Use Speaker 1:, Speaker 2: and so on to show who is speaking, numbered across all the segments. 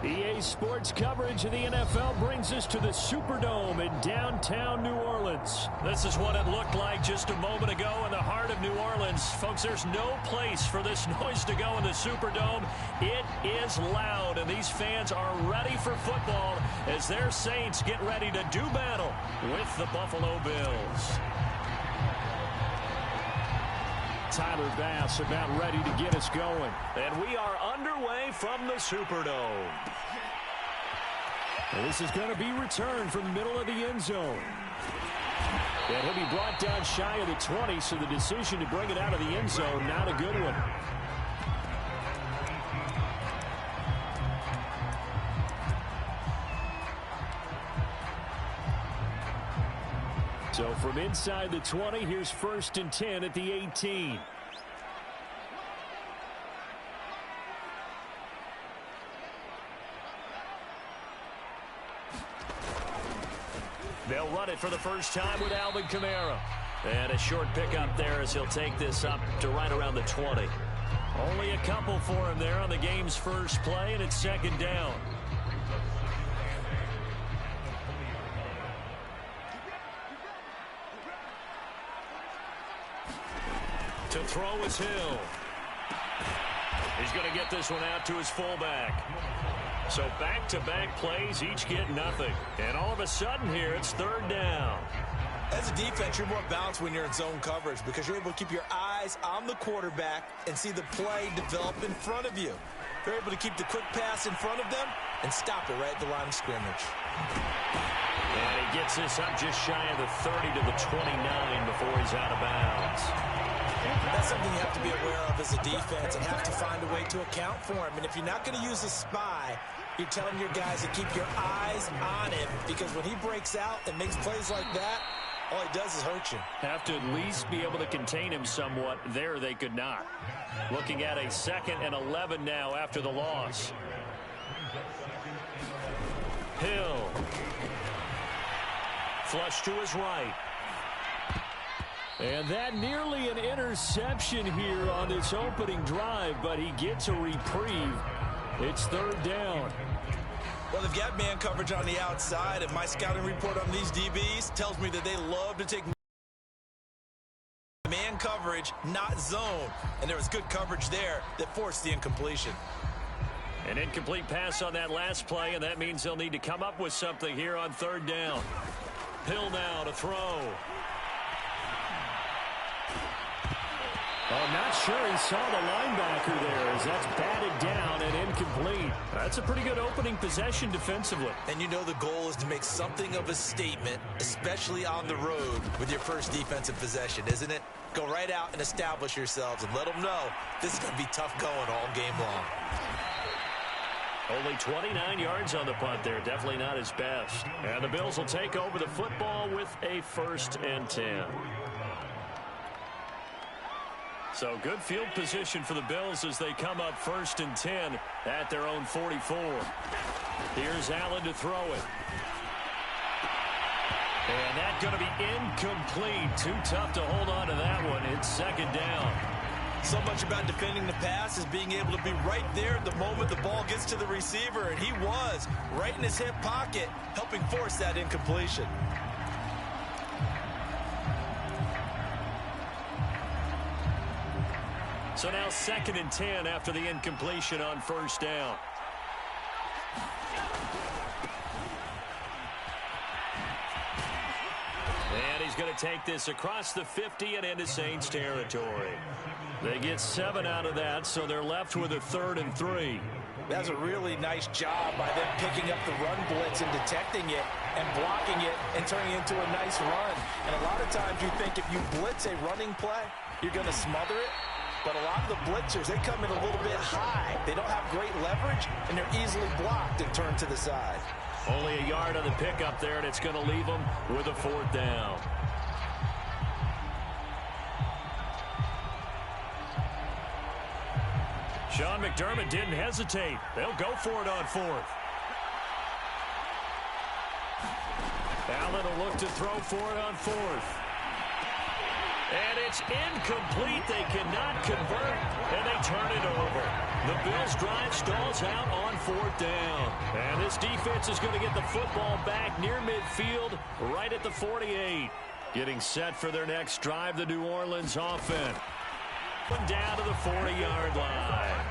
Speaker 1: EA Sports coverage of the NFL brings us to the Superdome in downtown New Orleans. This is what it looked like just a moment ago in the heart of New Orleans. Folks, there's no place for this noise to go in the Superdome. It is loud, and these fans are ready for football as their Saints get ready to do battle with the Buffalo Bills. Tyler Bass about ready to get us going. And we are underway from the Superdome. And this is going to be returned from the middle of the end zone. And he'll be brought down shy of the 20, so the decision to bring it out of the end zone, not a good one. So from inside the 20, here's 1st and 10 at the 18. They'll run it for the first time with Alvin Kamara. And a short pickup there as he'll take this up to right around the 20. Only a couple for him there on the game's first play, and it's 2nd down. To throw is Hill. He's going to get this one out to his fullback. So back-to-back plays, each get nothing. And all of a sudden here, it's 3rd down.
Speaker 2: As a defense, you're more balanced when you're in zone coverage because you're able to keep your eyes on the quarterback and see the play develop in front of you. You're able to keep the quick pass in front of them and stop it right at the line of scrimmage.
Speaker 1: And he gets this up just shy of the 30 to the 29 before he's out of bounds.
Speaker 2: That's something you have to be aware of as a defense and have to find a way to account for him. And if you're not going to use a spy, you're telling your guys to keep your eyes on him because when he breaks out and makes plays like that, all he does is hurt you.
Speaker 1: Have to at least be able to contain him somewhat. There they could not. Looking at a 2nd and 11 now after the loss. Hill. Flush to his right. And that nearly an interception here on this opening drive, but he gets a reprieve. It's 3rd down.
Speaker 2: Well, they've got man coverage on the outside, and my scouting report on these DBs tells me that they love to take man coverage, not zone. And there was good coverage there that forced the incompletion.
Speaker 1: An incomplete pass on that last play, and that means they'll need to come up with something here on 3rd down. Hill now to throw. I'm not sure he saw the linebacker there as that's batted down and incomplete. That's a pretty good opening possession defensively.
Speaker 2: And you know the goal is to make something of a statement, especially on the road with your first defensive possession, isn't it? Go right out and establish yourselves and let them know this is going to be tough going all game long.
Speaker 1: Only 29 yards on the punt there. Definitely not his best. And the Bills will take over the football with a 1st and 10. So good field position for the Bills as they come up 1st and 10 at their own 44. Here's Allen to throw it. And that's going to be incomplete. Too tough to hold on to that one. It's 2nd down.
Speaker 2: So much about defending the pass is being able to be right there at the moment the ball gets to the receiver, and he was right in his hip pocket, helping force that incompletion.
Speaker 1: So now 2nd and 10 after the incompletion on 1st down. And he's going to take this across the 50 and into Saints territory. They get 7 out of that, so they're left with a 3rd and 3.
Speaker 2: That's a really nice job by them picking up the run blitz and detecting it and blocking it and turning it into a nice run. And a lot of times you think if you blitz a running play, you're going to smother it. But a lot of the blitzers, they come in a little bit high. They don't have great leverage, and they're easily blocked and turned to the side.
Speaker 1: Only a yard on the pickup there, and it's going to leave them with a 4th down. Sean McDermott didn't hesitate. They'll go for it on 4th. Allen will look to throw for it on 4th. And it's incomplete. They cannot convert, and they turn it over. The Bills' drive stalls out on 4th down. And this defense is going to get the football back near midfield, right at the 48. Getting set for their next drive, the New Orleans offense. Down to the 40-yard line.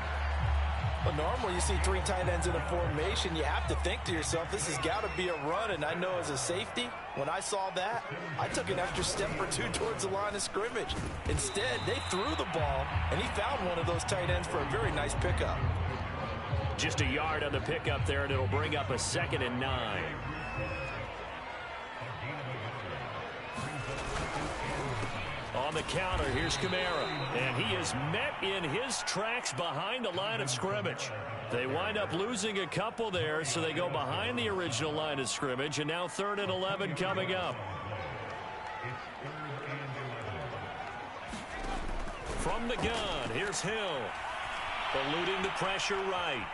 Speaker 2: Well, normally you see 3 tight ends in a formation. You have to think to yourself, this has got to be a run. And I know as a safety, when I saw that, I took an extra step or 2 towards the line of scrimmage. Instead, they threw the ball, and he found one of those tight ends for a very nice pickup.
Speaker 1: Just a yard on the pickup there, and it'll bring up a 2nd and 9. On the counter, here's Kamara, and he is met in his tracks behind the line of scrimmage. They wind up losing a couple there, so they go behind the original line of scrimmage, and now 3rd and 11 coming up. From the gun, here's Hill, eluding the pressure right.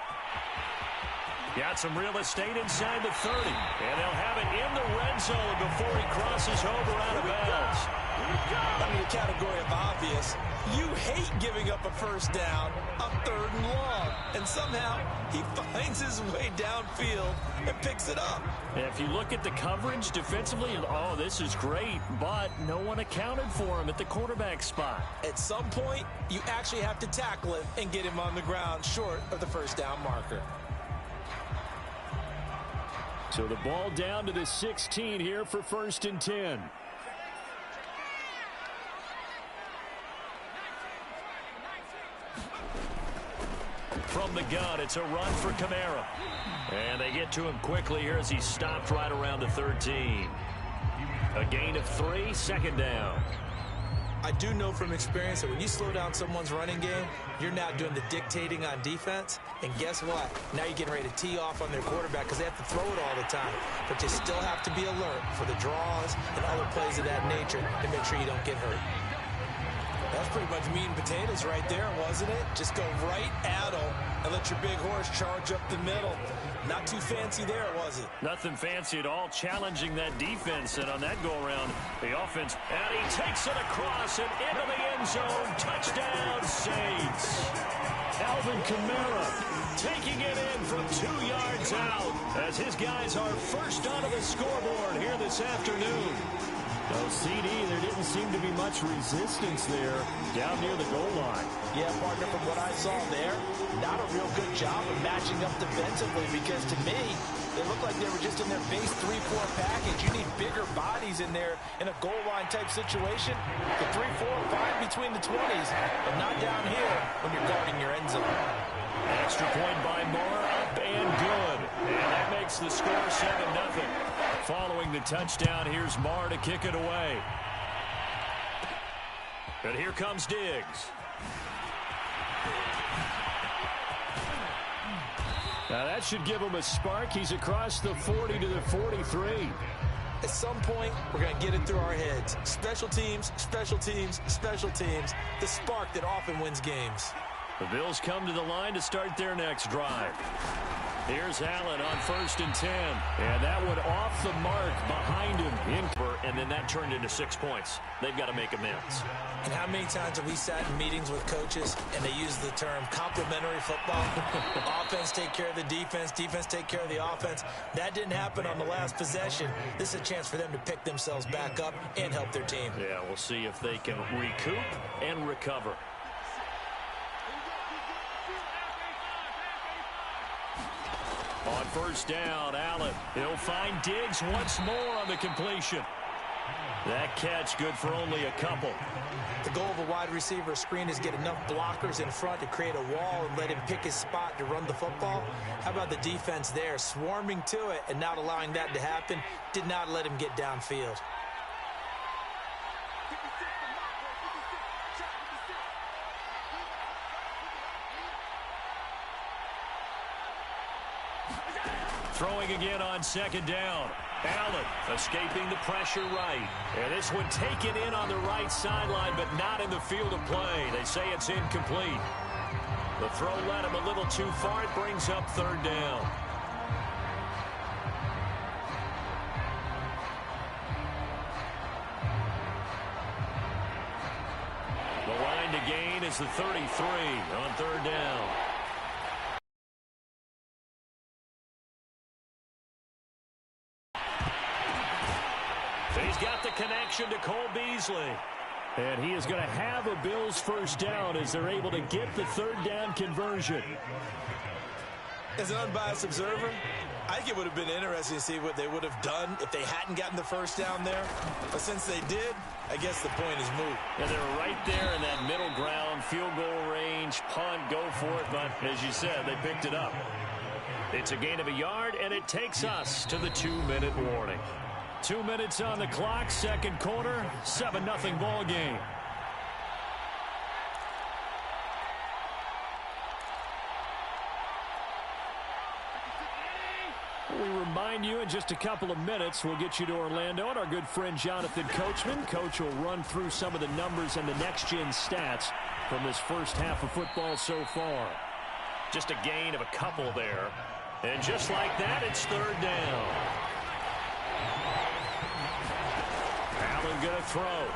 Speaker 1: Got some real estate inside the 30, and they'll have it in the red zone before he crosses over out of bounds.
Speaker 2: Under the category of obvious, you hate giving up a first down on 3rd and long. And somehow he finds his way downfield and picks it up.
Speaker 1: And if you look at the coverage defensively, oh, this is great, but no one accounted for him at the quarterback spot.
Speaker 2: At some point, you actually have to tackle him and get him on the ground short of the first down marker.
Speaker 1: So the ball down to the 16 here for 1st and 10. From the gun, it's a run for Kamara. And they get to him quickly here as he's stopped right around the 13. A gain of 3, 2nd down.
Speaker 2: I do know from experience that when you slow down someone's running game, you're now doing the dictating on defense. And guess what? Now you're getting ready to tee off on their quarterback because they have to throw it all the time. But you still have to be alert for the draws and other plays of that nature to make sure you don't get hurt. That's pretty much meat and potatoes right there, wasn't it? Just go right at them and let your big horse charge up the middle. Not too fancy there, was it?
Speaker 1: Nothing fancy at all, challenging that defense. And on that go-around, the offense, and he takes it across and into the end zone. Touchdown, Saints. Alvin Kamara taking it in from 2 yards out as his guys are first onto the scoreboard here this afternoon. No, CD, there didn't seem to be much resistance there down near the goal line.
Speaker 2: Yeah, partner, from what I saw there, not a real good job of matching up defensively because to me, they looked like they were just in their base 3-4 package. You need bigger bodies in there in a goal line type situation. The 3-4 fine between the 20s, but not down here when you're guarding your end zone.
Speaker 1: Extra point by Moore, up and good. And that makes the score 7-0. Following the touchdown, here's Marr to kick it away. And here comes Diggs. Now that should give him a spark. He's across the 40 to the 43.
Speaker 2: At some point, we're going to get it through our heads. Special teams, special teams, special teams. The spark that often wins games.
Speaker 1: The Bills come to the line to start their next drive. Here's Allen on 1st and 10. And that one off the mark behind him. And then that turned into 6 points. They've got to make amends.
Speaker 2: And how many times have we sat in meetings with coaches and they use the term complementary football? Offense take care of the defense, defense take care of the offense. That didn't happen on the last possession. This is a chance for them to pick themselves back up and help their team.
Speaker 1: Yeah, we'll see if they can recoup and recover. On 1st down, Allen. He'll find Diggs once more on the completion. That catch good for only a couple.
Speaker 2: The goal of a wide receiver screen is get enough blockers in front to create a wall and let him pick his spot to run the football. How about the defense there, swarming to it and not allowing that to happen? Did not let him get downfield.
Speaker 1: Throwing again on 2nd down. Allen escaping the pressure right. And this one taken in on the right sideline, but not in the field of play. They say it's incomplete. The throw led him a little too far. It brings up 3rd down. is the 33 on third down. He's got the connection to Cole Beasley. And he is going to have a Bills first down as they're able to get the third down conversion.
Speaker 2: As an unbiased observer, I think it would have been interesting to see what they would have done if they hadn't gotten the first down there. But since they did, I guess the point is moot.
Speaker 1: And they're right there in that middle ground, field goal range, punt, go for it. But as you said, they picked it up. It's a gain of a yard, and it takes us to the 2-minute warning. 2 minutes on the clock, second quarter, 7-0 ball game. We remind you in just a couple of minutes we'll get you to Orlando and our good friend Jonathan Coachman. Coach will run through some of the numbers and the next-gen stats from this first half of football so far. Just a gain of a couple there. And just like that, it's third down. Allen going to throw.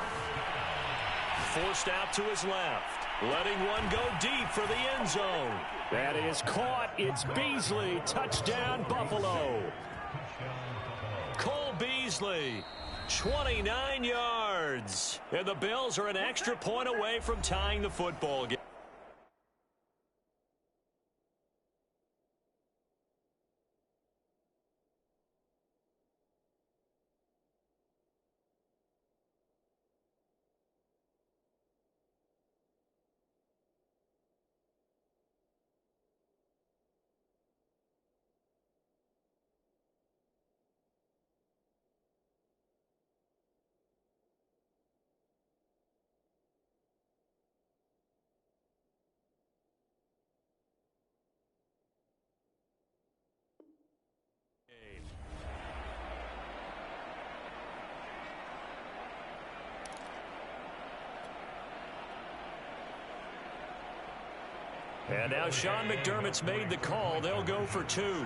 Speaker 1: Forced out to his left. Letting one go deep for the end zone. That is caught. It's Beasley. Touchdown, Buffalo. Cole Beasley, 29 yards. And the Bills are an extra point away from tying the football game. And now Sean McDermott's made the call. They'll go for two.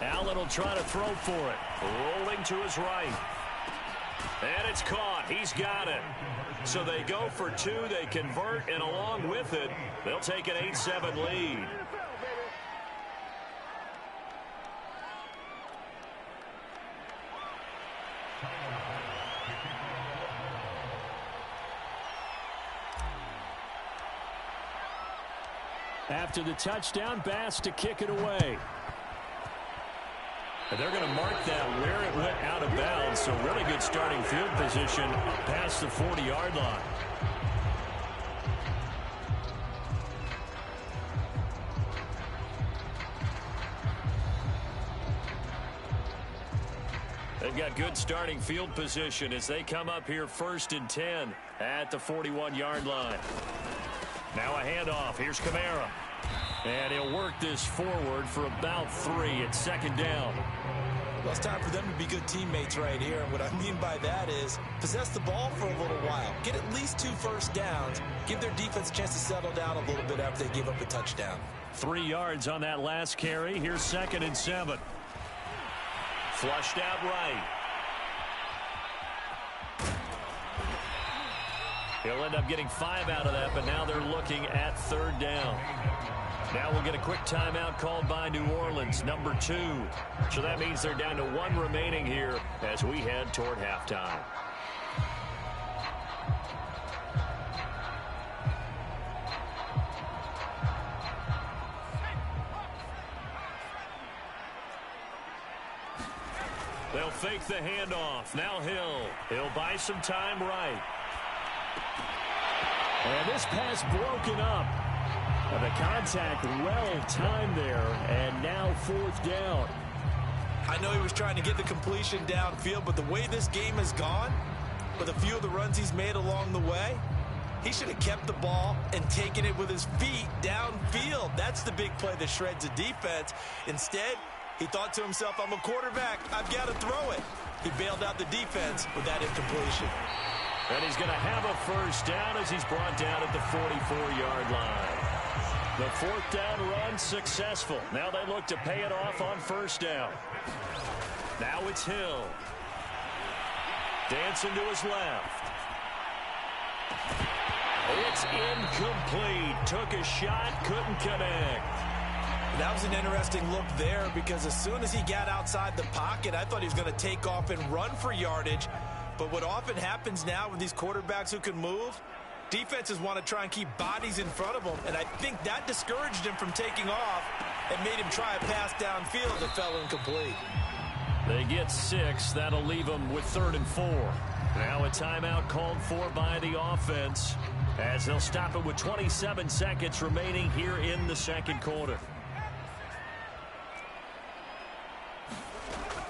Speaker 1: Allen will try to throw for it. Rolling to his right. And it's caught. He's got it. So they go for two. They convert, and along with it, they'll take an 8-7 lead. After the touchdown, Bass to kick it away. And they're going to mark that where it went out of bounds, so really good starting field position past the 40-yard line. They've got good starting field position as they come up here 1st and 10 at the 41-yard line. Now a handoff. Here's Kamara. And he'll work this forward for about 3 at second down.
Speaker 2: Well, it's time for them to be good teammates right here. And what I mean by that is possess the ball for a little while. Get at least 2 first downs. Give their defense a chance to settle down a little bit after they give up a touchdown.
Speaker 1: 3 yards on that last carry. Here's 2nd and 7. Flushed out right. He'll end up getting 5 out of that, but now they're looking at 3rd down. Now we'll get a quick timeout called by New Orleans, number 2. So that means they're down to 1 remaining here as we head toward halftime. They'll fake the handoff. Now He'll buy some time right. And this pass broken up. And the contact well timed there, and now 4th down.
Speaker 2: I know he was trying to get the completion downfield, but the way this game has gone, with a few of the runs he's made along the way, he should have kept the ball and taken it with his feet downfield. That's the big play that shreds a defense. Instead, he thought to himself, I'm a quarterback, I've got to throw it. He bailed out the defense with that incompletion.
Speaker 1: And he's going to have a first down as he's brought down at the 44-yard line. The 4th down run successful. Now they look to pay it off on 1st down. Now it's Hill. Dancing to his left. It's incomplete. Took a shot, couldn't connect.
Speaker 2: That was an interesting look there because as soon as he got outside the pocket, I thought he was going to take off and run for yardage. But what often happens now with these quarterbacks who can move, defenses want to try and keep bodies in front of them, and I think that discouraged him from taking off and made him try a pass downfield that fell incomplete.
Speaker 1: They get 6. That'll leave them with 3rd and 4. Now a timeout called for by the offense as they'll stop it with 27 seconds remaining here in the second quarter.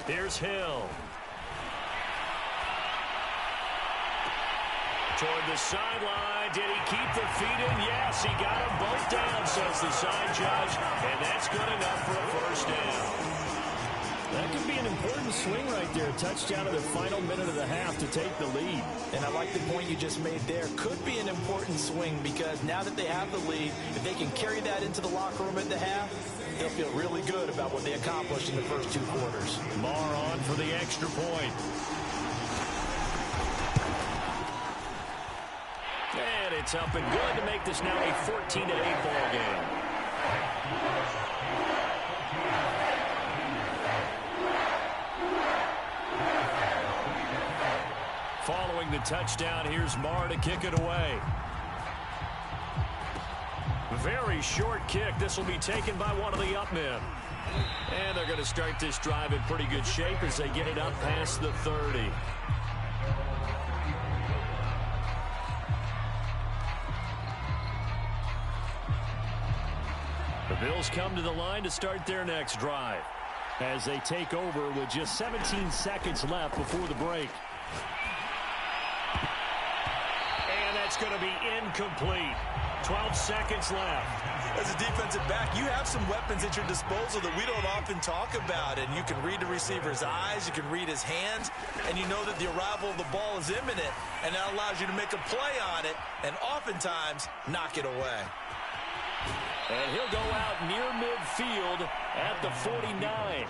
Speaker 1: Here's Hill. Toward the sideline. Did he keep the feet in? Yes, he got them both down, says the side judge. And that's good enough for a first down. That could be an important swing right there. Touchdown in the final minute of the half to take the lead.
Speaker 2: And I like the point you just made there. Could be an important swing because now that they have the lead, if they can carry that into the locker room at the half, they'll feel really good about what they accomplished in the first 2 quarters.
Speaker 1: Marr on for the extra point. And it's up and good to make this now a 14-8 ball game. Following the touchdown, here's Marr to kick it away. Very short kick. This will be taken by one of the up men. And they're going to start this drive in pretty good shape as they get it up past the 30. The Bills come to the line to start their next drive as they take over with just 17 seconds left before the break. And that's going to be incomplete. 12 seconds left.
Speaker 2: As a defensive back, you have some weapons at your disposal that we don't often talk about. And you can read the receiver's eyes, you can read his hands, and you know that the arrival of the ball is imminent. And that allows you to make a play on it and oftentimes knock it away.
Speaker 1: And he'll go out near midfield at the 49.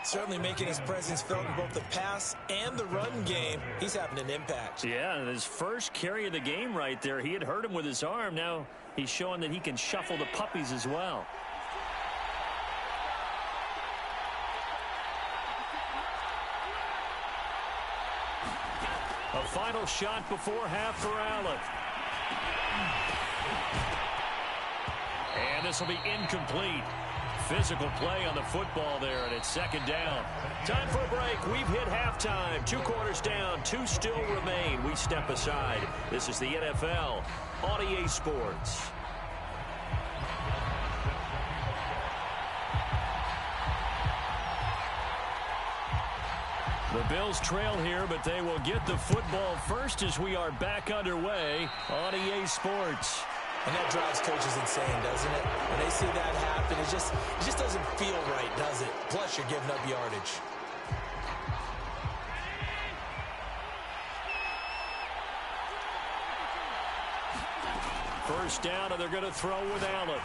Speaker 2: Certainly making his presence felt in both the pass and the run game. He's having an impact.
Speaker 1: Yeah, his first carry of the game right there. He had hurt him with his arm. Now he's showing that he can shuffle the puppies as well. A final shot before half for Allen. And this will be incomplete. Physical play on the football there, and it's second down. Time for a break. We've hit halftime. 2 quarters down. 2 still remain. We step aside. This is the NFL on EA Sports. The Bills trail here, but they will get the football first as we are back underway on EA Sports.
Speaker 2: And that drives coaches insane, doesn't it? When they see that happen, it just doesn't feel right, does it? Plus, you're giving up yardage.
Speaker 1: First down, and they're going to throw with Allen.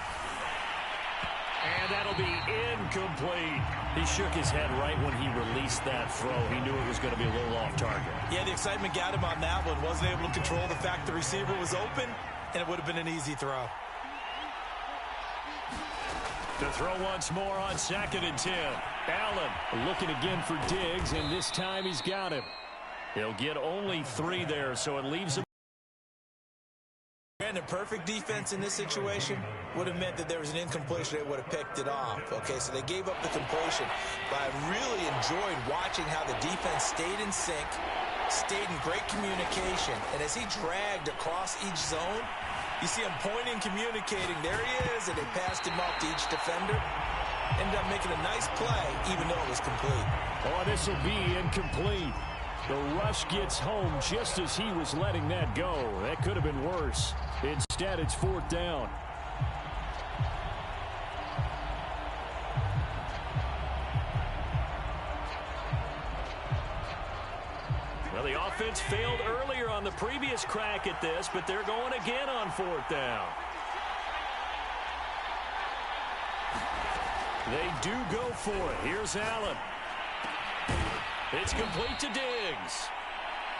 Speaker 1: And that'll be incomplete. He shook his head right when he released that throw. He knew it was going to be a little off target.
Speaker 2: Yeah, the excitement got him on that one. Wasn't able to control the fact the receiver was open. And it would have been an easy throw.
Speaker 1: To throw once more on 2nd and 10. Allen looking again for Diggs, and this time he's got him. He'll get only 3 there, so it leaves him.
Speaker 2: And a perfect defense in this situation would have meant that there was an incompletion. They would have picked it off. Okay, so they gave up the completion. But I really enjoyed watching how the defense stayed in sync, stayed in great communication. And as he dragged across each zone, you see him pointing, communicating. There he is, and they passed him off to each defender. Ended up making a nice play, even though it was complete.
Speaker 1: Oh, this will be incomplete. The rush gets home just as he was letting that go. That could have been worse. Instead, it's 4th down. Well, the offense failed earlier on the previous crack at this, but they're going again on 4th down. They do go for it. Here's Allen. It's complete to Diggs.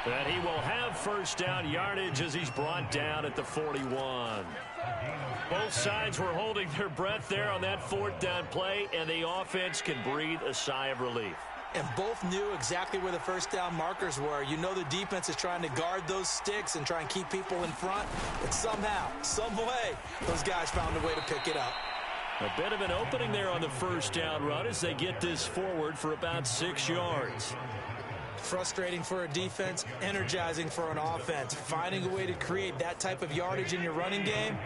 Speaker 1: And he will have first down yardage as he's brought down at the 41. Both sides were holding their breath there on that fourth down play, and the offense can breathe a sigh of relief.
Speaker 2: And both knew exactly where the first down markers were. You know the defense is trying to guard those sticks and try and keep people in front, but somehow, some way, those guys found a way to pick it up.
Speaker 1: A bit of an opening there on the first down run as they get this forward for about 6 yards.
Speaker 2: Frustrating for a defense, energizing for an offense. Finding a way to create that type of yardage in your running game,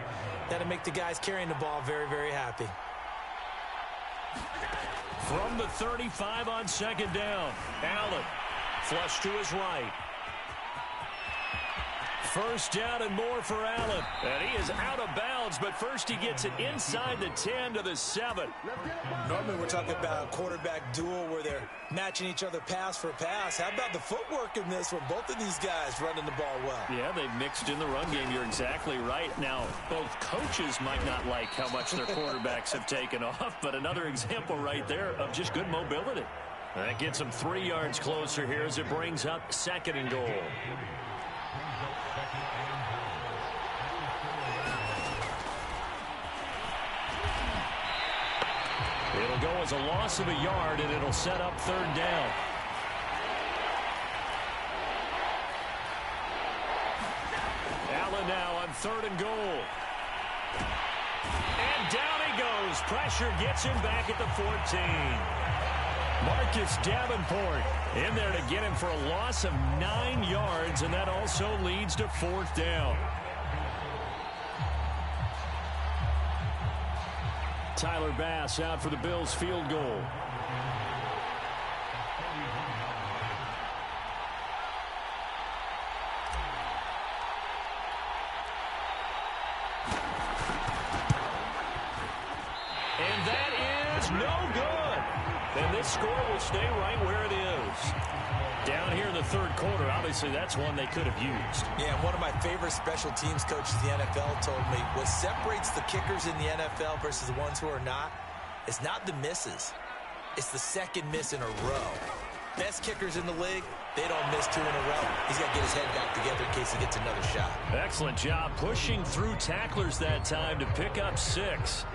Speaker 2: that'll make the guys carrying the ball very, very happy.
Speaker 1: From the 35 on second down, Allen flush to his right. First down and more for Allen. And he is out of bounds, but first he gets it inside the 10 to the 7.
Speaker 2: Normally we're talking about a quarterback duel where they're matching each other pass for pass. How about the footwork in this one? Both of these guys running the ball well.
Speaker 1: Yeah, they've mixed in the run game. You're exactly right. Now, both coaches might not like how much their quarterbacks have taken off, but another example right there of just good mobility. That gets them 3 yards closer here as it brings up second and goal. It'll go as a loss of a yard, and it'll set up third down. Allen now on third and goal. And down he goes. Pressure gets him back at the 14. Marcus Davenport in there to get him for a loss of 9 yards, and that also leads to fourth down. Tyler Bass out for the Bills field goal. And that is no good. And this score will stay right where it is. Down here in the third quarter, obviously that's one they could have used.
Speaker 2: Yeah, one of my favorite special teams coaches in the NFL told me what separates the kickers in the NFL versus the ones who are not is not the misses. It's the second miss in a row. Best kickers in the league, they don't miss 2 in a row. He's got to get his head back together in case he gets another shot.
Speaker 1: Excellent job pushing through tacklers that time to pick up 6.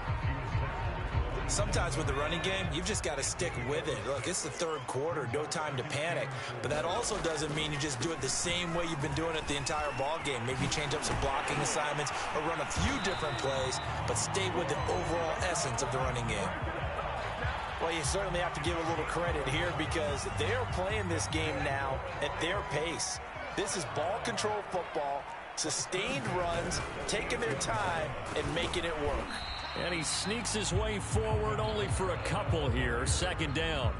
Speaker 2: Sometimes with the running game, you've just got to stick with it. Look, it's the third quarter, no time to panic. But that also doesn't mean you just do it the same way you've been doing it the entire ball game. Maybe you change up some blocking assignments or run a few different plays, but stay with the overall essence of the running game. Well, you certainly have to give a little credit here because they're playing this game now at their pace. This is ball control football, sustained runs, taking their time, and making it work.
Speaker 1: And he sneaks his way forward only for a couple here. Second down.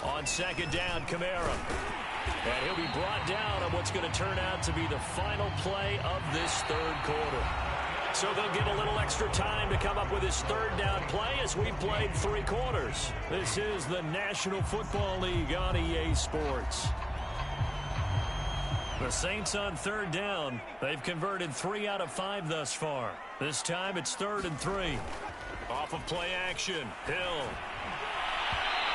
Speaker 1: On second down, Kamara. And he'll be brought down on what's going to turn out to be the final play of this third quarter. So they'll get a little extra time to come up with his third down play as we played 3 quarters. This is the National Football League on EA Sports. The Saints on third down. They've converted 3 out of 5 thus far. This time it's 3rd and 3. Off of play action, Hill.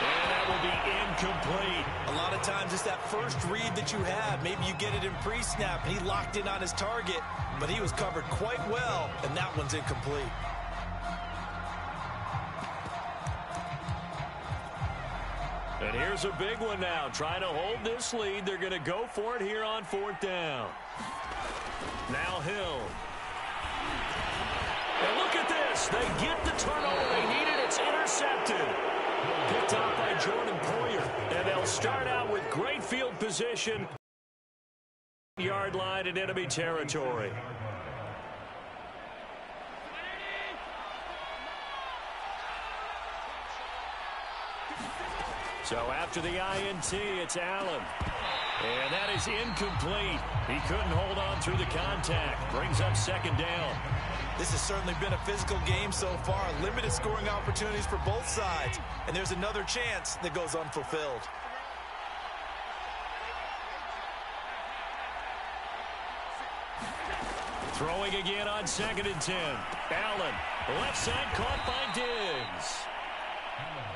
Speaker 1: And that will be incomplete.
Speaker 2: A lot of times it's that first read that you have. Maybe you get it in pre-snap, and he locked in on his target, but he was covered quite well, and that one's incomplete.
Speaker 1: And here's a big one now. Trying to hold this lead. They're going to go for it here on 4th down. Now Hill. And look at this. They get the turnover they needed. It's intercepted. Picked off by Jordan Poyer. And they'll start out with great field position. Yard line in enemy territory. So after the INT, it's Allen. And that is incomplete. He couldn't hold on through the contact. Brings up 2nd down.
Speaker 2: This has certainly been a physical game so far. Limited scoring opportunities for both sides. And there's another chance that goes unfulfilled.
Speaker 1: Throwing again on 2nd and 10. Allen, left side, caught by Diggs.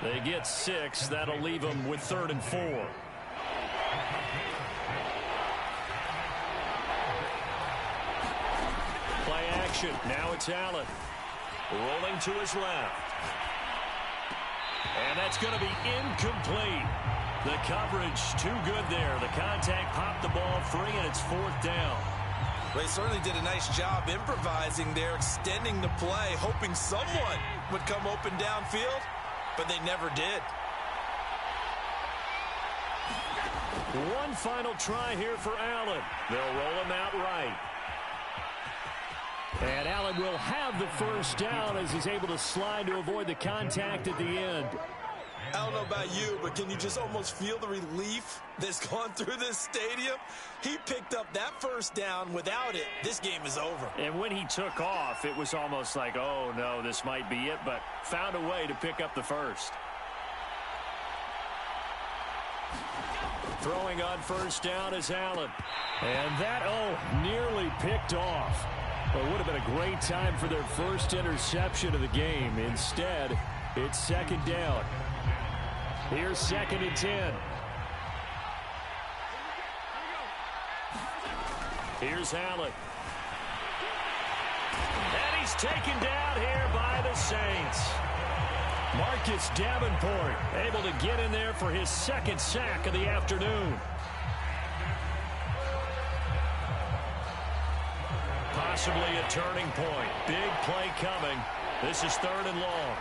Speaker 1: They get 6. That'll leave them with 3rd and 4. Play action. Now it's Allen. Rolling to his left. And that's going to be incomplete. The coverage too good there. The contact popped the ball free, and it's 4th down.
Speaker 2: They certainly did a nice job improvising there, extending the play, hoping someone would come open downfield, but they never did.
Speaker 1: One final try here for Allen. They'll roll him out right. And Allen will have the 1st down as he's able to slide to avoid the contact at the end.
Speaker 2: I don't know about you, but can you just almost feel the relief that's gone through this stadium? He picked up that 1st down. Without it, this game is over.
Speaker 1: And when he took off, it was almost like, oh, no, this might be it, but found a way to pick up the 1st. Throwing on 1st down is Allen. And that, nearly picked off. Well, it would have been a great time for their first interception of the game. Instead, it's 2nd down. Here's 2nd and 10. Here's Allen. And he's taken down here by the Saints. Marcus Davenport able to get in there for his 2nd sack of the afternoon. Possibly a turning point. Big play coming. This is 3rd and long.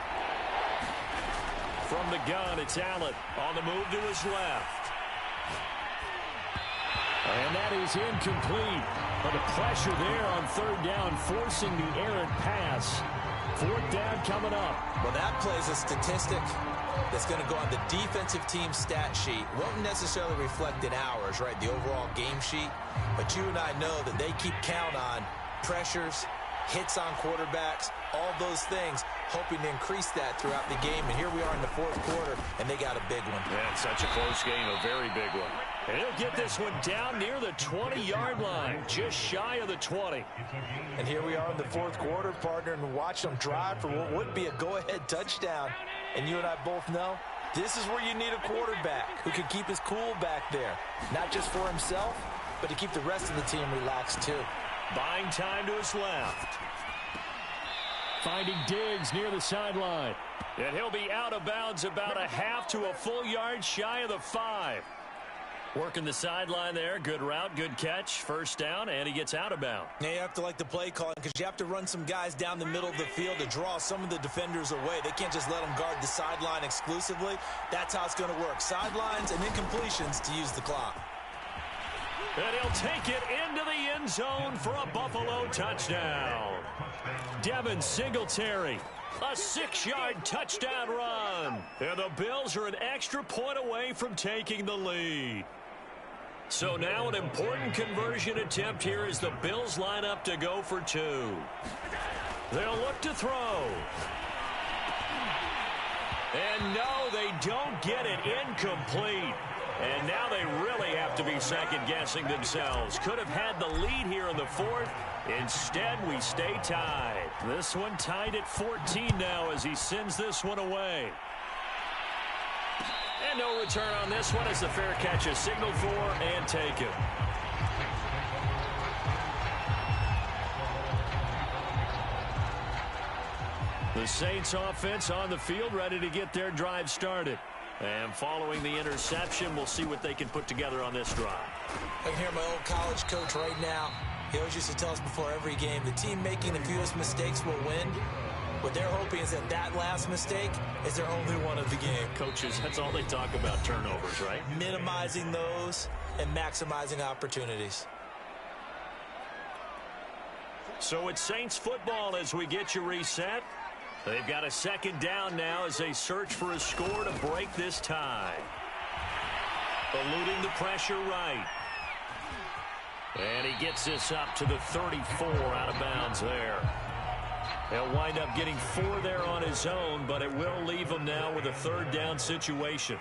Speaker 1: From the gun, it's Allen on the move to his left. And that is incomplete. But the pressure there on 3rd down, forcing the errant pass. 4th down coming up.
Speaker 2: Well, that plays a statistic that's going to go on the defensive team stat sheet. Won't necessarily reflect in ours, right, the overall game sheet. But you and I know that they keep count on pressures, hits on quarterbacks, all those things, hoping to increase that throughout the game. And here we are in the 4th quarter, and they got a big one.
Speaker 1: Yeah, it's such a close game, a very big one. And he'll get this one down near the 20-yard line, just shy of the 20.
Speaker 2: And here we are in the 4th quarter, partner, and watch them drive for what would be a go-ahead touchdown. And you and I both know this is where you need a quarterback who can keep his cool back there, not just for himself, but to keep the rest of the team relaxed too.
Speaker 1: Buying time to his left. Finding Diggs near the sideline. And he'll be out of bounds about a half to a full yard shy of the 5. Working the sideline there. Good route, good catch. 1st down, and he gets out of bounds.
Speaker 2: Now you have to like the play calling because you have to run some guys down the middle of the field to draw some of the defenders away. They can't just let them guard the sideline exclusively. That's how it's going to work. Sidelines and incompletions to use the clock.
Speaker 1: And he'll take it into the end zone for a Buffalo touchdown. Devin Singletary, a 6-yard touchdown run. And the Bills are an extra point away from taking the lead. So now an important conversion attempt here as the Bills line up to go for 2. They'll look to throw. And no, they don't get it. Incomplete. And now they really have to be second-guessing themselves. Could have had the lead here in the 4th. Instead, we stay tied. This one tied at 14 now as he sends this one away. And no return on this one as the fair catch is signaled for and taken. The Saints offense on the field ready to get their drive started. And following the interception, we'll see what they can put together on this drive.
Speaker 2: I can hear my old college coach right now. He always used to tell us before every game, the team making the fewest mistakes will win. What they're hoping is that that last mistake is their only one of the game.
Speaker 1: Coaches, that's all they talk about, turnovers, right?
Speaker 2: Minimizing those and maximizing opportunities.
Speaker 1: So it's Saints football as we get you reset. They've got a 2nd down now as they search for a score to break this tie. Eluding the pressure right. And he gets this up to the 34 out of bounds there. He'll wind up getting 4 there on his own, but it will leave him now with a 3rd down situation.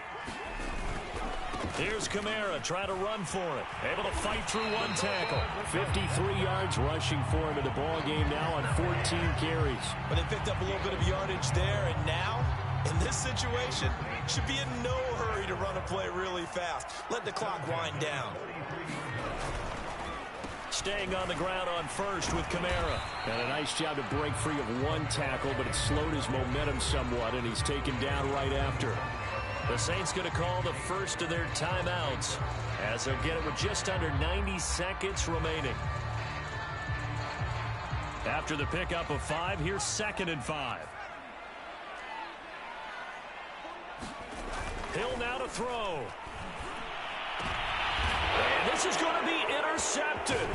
Speaker 1: Here's Kamara trying to run for it. Able to fight through one tackle. 53 yards rushing for him in the ball game now on 14 carries.
Speaker 2: But they picked up a little bit of yardage there, and now, in this situation, should be in no hurry to run a play really fast. Let the clock wind down.
Speaker 1: Staying on the ground on first with Kamara. And a nice job to break free of one tackle, but it slowed his momentum somewhat, and he's taken down right after. The Saints going to call the first of their timeouts as they'll get it with just under 90 seconds remaining. After the pickup of 5, here's 2nd and 5. Hill now to throw. And this is going to be intercepted.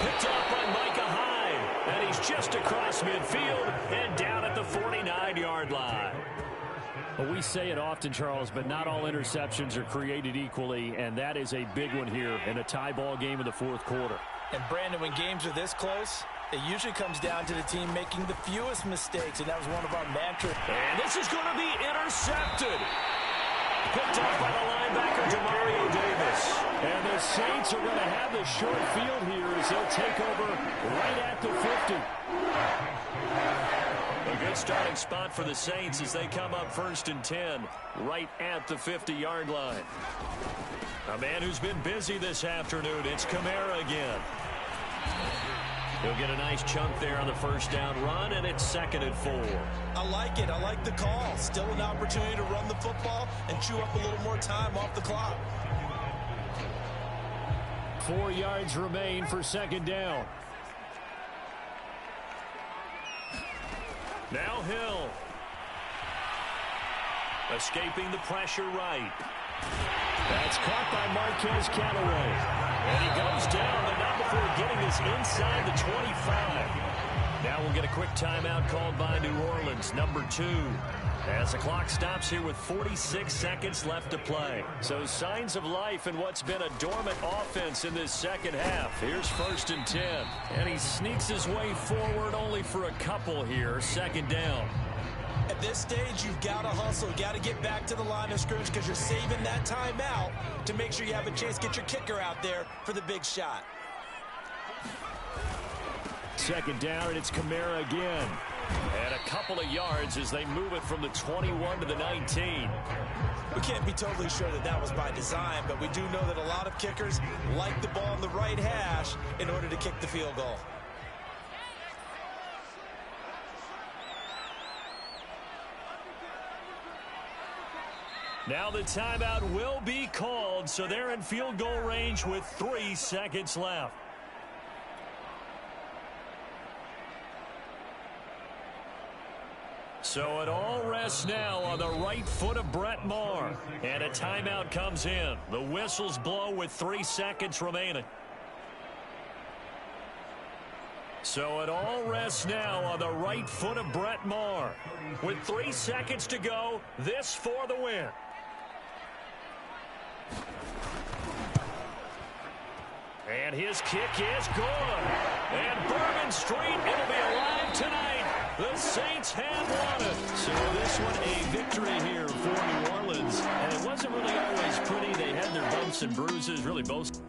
Speaker 1: Picked off by Micah Hyde. And he's just across midfield and down at the 49-yard line.
Speaker 3: Well, we say it often, Charles, but not all interceptions are created equally, and that is a big one here in a tie ball game in the 4th quarter.
Speaker 2: And, Brandon, when games are this close, it usually comes down to the team making the fewest mistakes, and that was one of our mantras.
Speaker 1: And this is going to be intercepted. Picked off by the linebacker, Demario Davis. And the Saints are going to have the short field here as they'll take over right at the 50. A good starting spot for the Saints as they come up 1st and 10 right at the 50-yard line. A man who's been busy this afternoon, it's Kamara again. He'll get a nice chunk there on the 1st down run, and it's 2nd and 4.
Speaker 2: I like it. I like the call. Still an opportunity to run the football and chew up a little more time off the clock.
Speaker 3: 4 yards remain for 2nd down.
Speaker 1: Now Hill. Escaping the pressure right. That's caught by Marquez Callaway. And he goes down, but not before getting this inside the 25. Now we'll get a quick timeout called by New Orleans, number 2. As the clock stops here with 46 seconds left to play. So signs of life in what's been a dormant offense in this second half. Here's 1st and 10. And he sneaks his way forward only for a couple here. 2nd down.
Speaker 2: At this stage, you've got to hustle. Got to get back to the line of scrimmage because you're saving that timeout to make sure you have a chance to get your kicker out there for the big shot.
Speaker 3: 2nd down, and it's Kamara again.
Speaker 1: And a couple of yards as they move it from the 21 to the 19.
Speaker 2: We can't be totally sure that that was by design, but we do know that a lot of kickers like the ball on the right hash in order to kick the field goal.
Speaker 1: Now the timeout will be called, so they're in field goal range with 3 seconds left. So it all rests now on the right foot of Brett Maher. And a timeout comes in. The whistles blow with 3 seconds remaining. So it all rests now on the right foot of Brett Maher. With 3 seconds to go, this for the win. And his kick is good. And Bourbon Street, it'll be alive tonight. The Saints have won it. So this one a victory here for New Orleans. And it wasn't really always pretty. They had their bumps and bruises, really both.